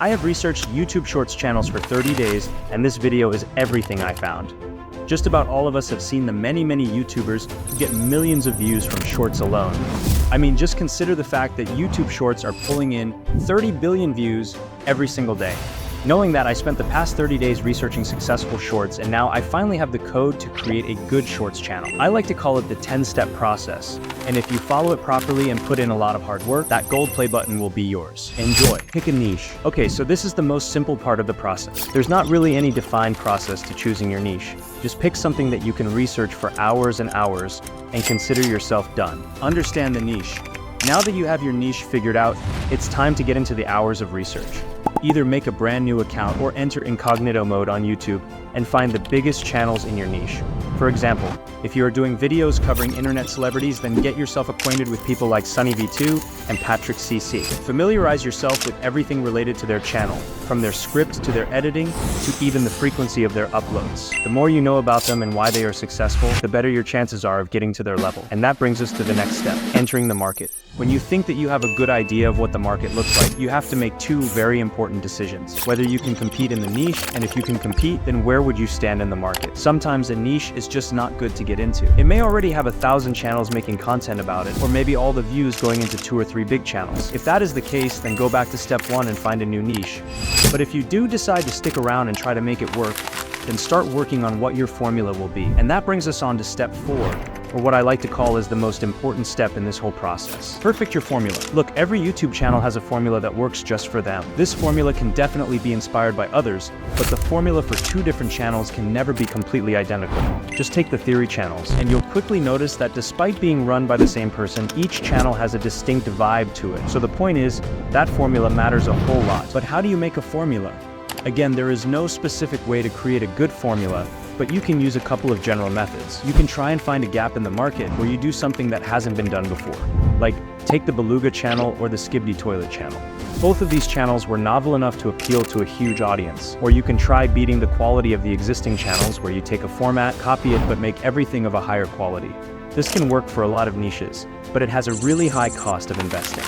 I have researched YouTube Shorts channels for 30 days, and this video is everything I found. Just about all of us have seen the many YouTubers who get millions of views from Shorts alone. I mean, just consider the fact that YouTube Shorts are pulling in 30 billion views every single day. Knowing that, I spent the past 30 days researching successful Shorts, and now I finally have the code to create a good Shorts channel. I like to call it the 10-step process, and if you follow it properly and put in a lot of hard work, that gold play button will be yours. Enjoy. Pick a niche. Okay, so this is the most simple part of the process. There's not really any defined process to choosing your niche. Just pick something that you can research for hours and hours and consider yourself done. Understand the niche. Now that you have your niche figured out, it's time to get into the hours of research. Either make a brand new account or enter incognito mode on YouTube and find the biggest channels in your niche. For example, if you are doing videos covering internet celebrities, then get yourself acquainted with people like sunnyv2 and Patrick CC. Familiarize yourself with everything related to their channel, from their script to their editing to even the frequency of their uploads. The more you know about them and why they are successful, the better your chances are of getting to their level. And that brings us to the next step, entering the market. When you think that you have a good idea of what the market looks like, you have to make two very important decisions. Whether you can compete in the niche, and if you can compete, then where would you stand in the market? Sometimes a niche is just not good to get into. It may already have 1,000 channels making content about it, or maybe all the views going into 2 or 3 big channels. If that is the case, then go back to step 1 and find a new niche. But if you do decide to stick around and try to make it work, then start working on what your formula will be. And that brings us on to step 4, or what I like to call is the most important step in this whole process. Perfect your formula. Look, every YouTube channel has a formula that works just for them. This formula can definitely be inspired by others, but the formula for 2 different channels can never be completely identical. Just take the theory channels, and you'll quickly notice that despite being run by the same person, each channel has a distinct vibe to it. So the point is, that formula matters a whole lot. But how do you make a formula? Again, there is no specific way to create a good formula, but you can use a couple of general methods. You can try and find a gap in the market where you do something that hasn't been done before. Like, take the Beluga channel or the Skibidi Toilet channel. Both of these channels were novel enough to appeal to a huge audience. Or you can try beating the quality of the existing channels where you take a format, copy it, but make everything of a higher quality. This can work for a lot of niches, but it has a really high cost of investing.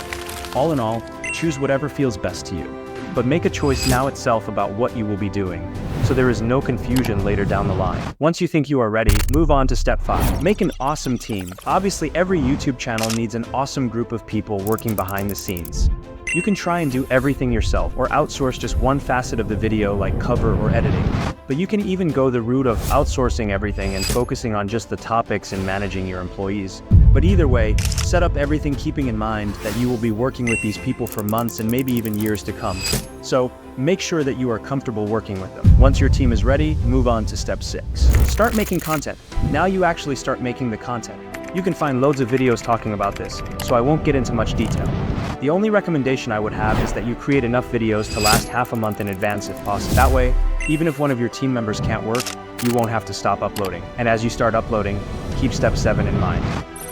All in all, choose whatever feels best to you. But make a choice now itself about what you will be doing, so there is no confusion later down the line. Once you think you are ready, move on to step 5. Make an awesome team. Obviously, every YouTube channel needs an awesome group of people working behind the scenes. You can try and do everything yourself or outsource just one facet of the video like cover or editing. But you can even go the route of outsourcing everything and focusing on just the topics and managing your employees. But either way, set up everything keeping in mind that you will be working with these people for months and maybe even years to come. So make sure that you are comfortable working with them. Once your team is ready, move on to step 6. Start making content. Now you actually start making the content. You can find loads of videos talking about this, so I won't get into much detail. The only recommendation I would have is that you create enough videos to last half a month in advance if possible. That way, even if one of your team members can't work, you won't have to stop uploading. And as you start uploading, keep step 7 in mind.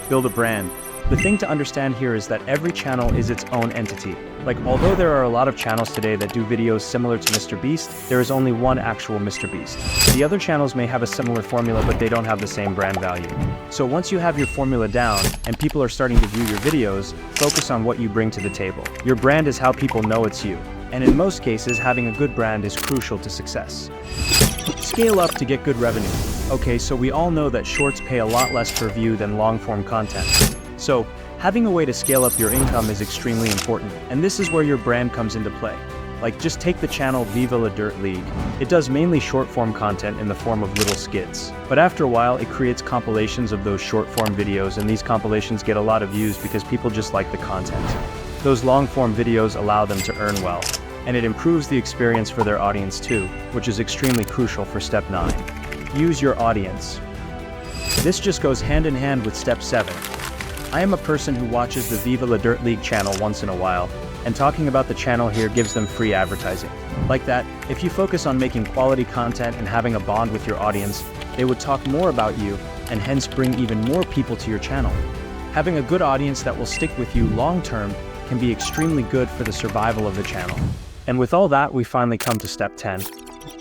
Build a brand. The thing to understand here is that every channel is its own entity. Like, although there are a lot of channels today that do videos similar to Mr. Beast, there is only one actual Mr. Beast. The other channels may have a similar formula, but they don't have the same brand value. So once you have your formula down and people are starting to view your videos, focus on what you bring to the table. Your brand is how people know it's you. And in most cases, having a good brand is crucial to success. Scale up to get good revenue. Okay, so we all know that shorts pay a lot less per view than long-form content. So, having a way to scale up your income is extremely important, and this is where your brand comes into play. Like, just take the channel Viva La Dirt League. It does mainly short-form content in the form of little skits. But after a while, it creates compilations of those short-form videos, and these compilations get a lot of views because people just like the content. Those long-form videos allow them to earn well, and it improves the experience for their audience too, which is extremely crucial for step 9. Use your audience. This just goes hand in hand with step 7. I am a person who watches the Viva La Dirt League channel once in a while, and talking about the channel here gives them free advertising. Like that, if you focus on making quality content and having a bond with your audience, they would talk more about you and hence bring even more people to your channel. Having a good audience that will stick with you long-term can be extremely good for the survival of the channel. And with all that, we finally come to step 10.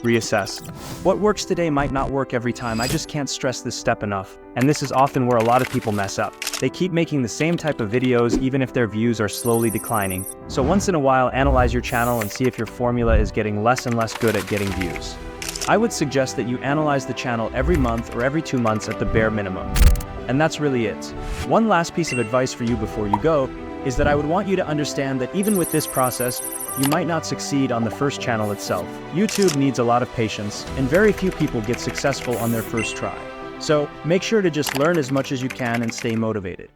Reassess. What works today might not work every time. I just can't stress this step enough. And this is often where a lot of people mess up. They keep making the same type of videos even if their views are slowly declining. So once in a while, analyze your channel and see if your formula is getting less and less good at getting views. I would suggest that you analyze the channel every month or every 2 months at the bare minimum. And that's really it. One last piece of advice for you before you go is that I would want you to understand that even with this process, you might not succeed on the first channel itself. YouTube needs a lot of patience, and very few people get successful on their first try. So make sure to just learn as much as you can and stay motivated.